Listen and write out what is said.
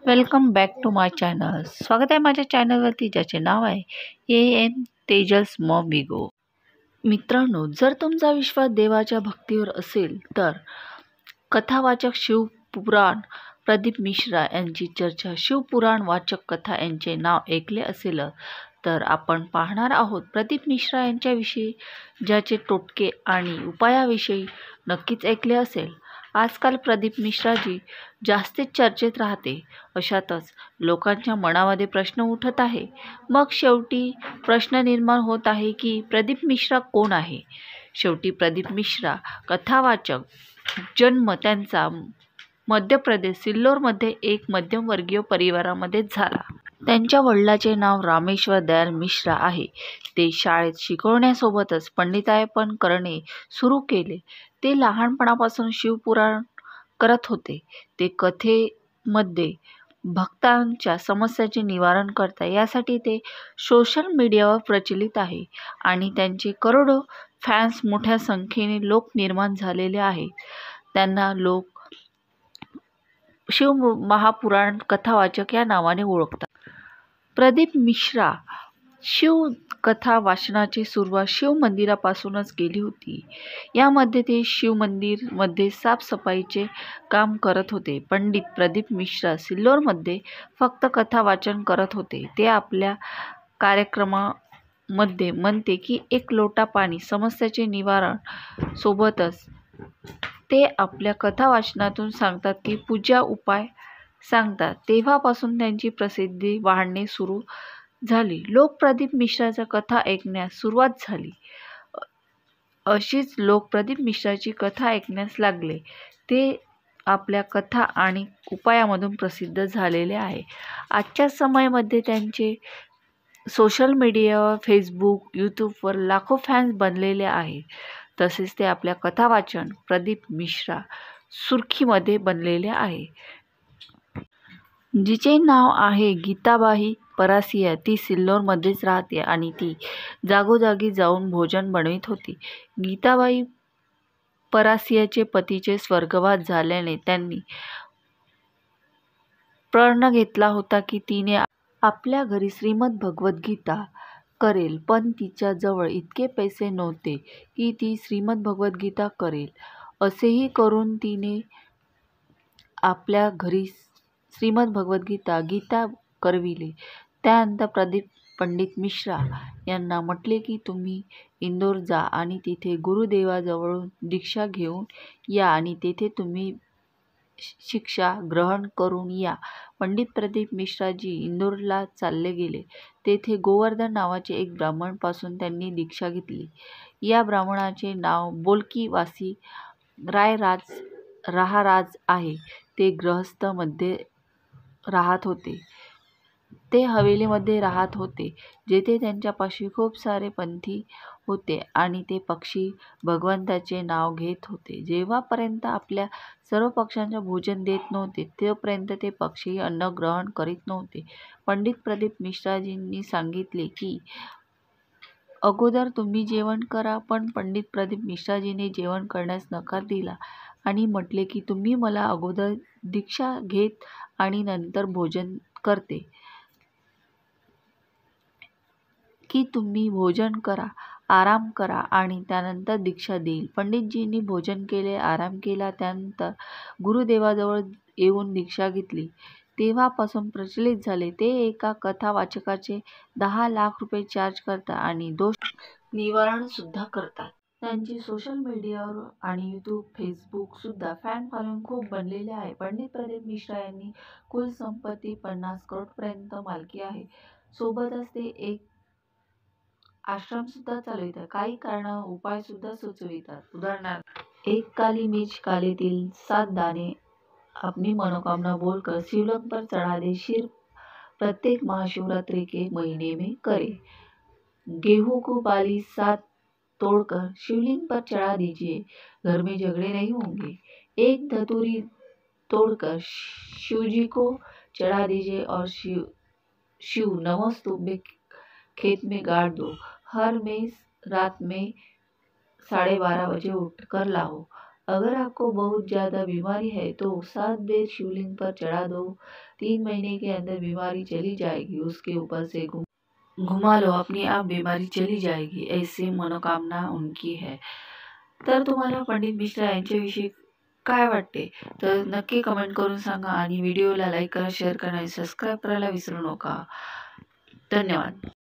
Welcome back to my channel. स्वागत आहे माझ्या चॅनलवरती, ज्याचे नाव आहे AM तेजस मॉम विगो. मित्रांनो, जर तुमचा विश्वास देवाच्या भक्तीवर असेल तर कथावाचक शिवपुराण प्रदीप मिश्रा यांची चर्चा, शिवपुराण वाचक कथा यांचे नाव ऐकले असेल तर आपण पाहणार आहोत प्रदीप मिश्रा यांच्याविषयी, ज्याचे टोटके आणि उपायाविषयी नक्कीच ऐकले असेल. आजकाल प्रदीप मिश्राजी जास्तीत चर्चेत राहते. अशातच लोकांच्या मनामध्ये प्रश्न उठत आहे. मग शेवटी प्रश्न निर्माण होत आहे की प्रदीप मिश्रा कोण आहे. शेवटी प्रदीप मिश्रा कथावाचक. जन्म त्यांचा मध्य प्रदेश सिल्लोरमध्ये एक मध्यमवर्गीय परिवारामध्ये झाला. त्यांच्या वडिलांचे नाव रामेश्वर दयाल मिश्रा आहे. ते शाळेत शिकवण्यासोबतच पंडितायपण करणे सुरू केले. ते लहानपणापासून शिवपुराण करत होते. ते कथेमध्ये भक्तांच्या समस्यांचे निवारण करतात, यासाठी ते सोशल मीडियावर प्रचलित आहे आणि त्यांचे करोडो फॅन्स, मोठ्या संख्येने लोक निर्माण झालेले आहेत. त्यांना लोक शिव महापुराण कथावाचक या नावाने ओळखतात. प्रदीप मिश्रा शिव कथा वाचनाची सुरुवात शिव मंदिरापासूनच केली होती. यामध्ये ते शिव मंदिर मध्ये साफसफाईचे काम करत होते. पंडित प्रदीप मिश्रा सिल्लोरमध्ये फक्त कथा वाचन करत होते. ते आपल्या कार्यक्रमामध्ये म्हणते की एक लोटा पाणी समस्याचे निवारण. सोबतच ते आपल्या कथा वाचनातून सांगतात की पूजा उपाय सांगतात. तेव्हापासून त्यांची प्रसिद्धी वाढणे सुरू झाली. लोक प्रदीप मिश्राच्या कथा ऐकण्यास सुरुवात झाली. अशीच लोक प्रदीप मिश्राची कथा ऐकण्यास लागले. ते आपल्या कथा आणि उपायामधून प्रसिद्ध झालेले आहे. आजच्या समयामध्ये त्यांचे सोशल मीडियावर, फेसबुक, यूट्यूबवर लाखो फॅन्स बनलेले आहेत. तसेच ते आपल्या कथा वाचन प्रदीप मिश्रा सुर्खीमध्ये बनलेले आहे. जिचे नाव आहे गीताबाई परासिया. ती सिल्लोरमध्येच राहते आणि ती जागोजागी जाऊन भोजन बनवित होती. गीताबाई परासियाचे पतीचे स्वर्गवास झाल्याने त्यांनी प्रण घेतला होता की तिने आपल्या घरी श्रीमद भगवद्गीता करेल, पण तिच्या जवळ इतके पैसे नव्हते की ती श्रीमद भगवद्गीता करेल. असेही करून तिने आपल्या घरी श्रीमद भगवद्गीता गीता करविले. त्यानंतर प्रदीप पंडित मिश्रा यांना म्हटले की तुम्ही इंदोर जा आणि तिथे गुरुदेवाजवळून दीक्षा घेऊन या आणि तेथे तुम्ही शिक्षा ग्रहण करून या. पंडित प्रदीप मिश्राजी इंदोरला चालले गेले. तेथे गोवर्धन नावाचे एक ब्राह्मण पासून त्यांनी दीक्षा घेतली. या ब्राह्मणाचे नाव बोलकी वासी राहाराज आहे. ते गृहस्थ मध्ये राहत होते. ते हवेलीमध्ये राहत होते, जेथे त्यांच्यापाशी खूप सारे पंथी होते आणि ते पक्षी भगवंताचे नाव घेत होते. जेव्हापर्यंत आपल्या सर्व पक्ष्यांना भोजन देत नव्हते, तोपर्यंत ते पक्षी अन्न ग्रहण करीत नव्हते. पंडित प्रदीप मिश्राजींनी सांगितले की अगोदर तुम्ही जेवण करा, पण पंडित प्रदीप मिश्राजीने जेवण करण्यास नकार दिला आणि म्हटले की तुम्ही मला अगोदर दीक्षा घेत आणि नंतर भोजन करते की तुम्ही भोजन करा, आराम करा आणि त्यानंतर दीक्षा देईल. पंडितजींनी भोजन केले, आराम केला, त्यानंतर गुरुदेवाजवळ येऊन दीक्षा घेतली. तेव्हापासून प्रचलित झाले. ते एका कथा वाचकाचे 10 लाख रुपये चार्ज करतात आणि दोष निवारण सुद्धा करतात. त्यांची सोशल मीडियावर आणि यूट्यूब, फेसबुक सुद्धा फॅन फॉलोइंग खूप बनलेले आहे. पंडित प्रदीप मिश्रा यांनी कुल संपत्ती 50 करोडपर्यंत मालकी आहे. सोबतच ते एक आश्रम सुद्धा चालवितात. काही कारणावर उपाय सुद्धा सुचवितात. उदाहरणार्थ, एक काली मिर्च काले तिल 7 दाने अपनी मनोकामना बोलकर शिवलिंग पर चढ़ा दे, सिर्फ प्रत्येक महाशिवरात्रि के महीने में करे. गेहूं को बाली 7 तोड़कर शिवलिंग पर चढ़ा दीजिए, घर में झगड़े नहीं होंगे. एक धतूरी तोड़कर शिवजी को चढ़ा दीजिए और शिव नमस्तुभ्यं खेत में गाड़ दो. हर में रात में 12:30 बजे उठकर लाओ. अगर आपको बहुत ज़्यादा बीमारी है तो 7 बेर शिवलिंग पर चढ़ा दो। 3 महीने के अंदर बीमारी चली जाएगी। उसके ऊपर से घुमा लो, अपनी आप बीमारी चली जाएगी, ऐसी मनोकामना उनकी है। तर तुम्हाला पंडित मिश्रा यांच्याविषयी काय वाटते तर नक्की कमेंट करून सांगा आणि व्हिडिओला लाईक करा, शेअर करा आणि सबस्क्राईब करायला विसरू नका. धन्यवाद.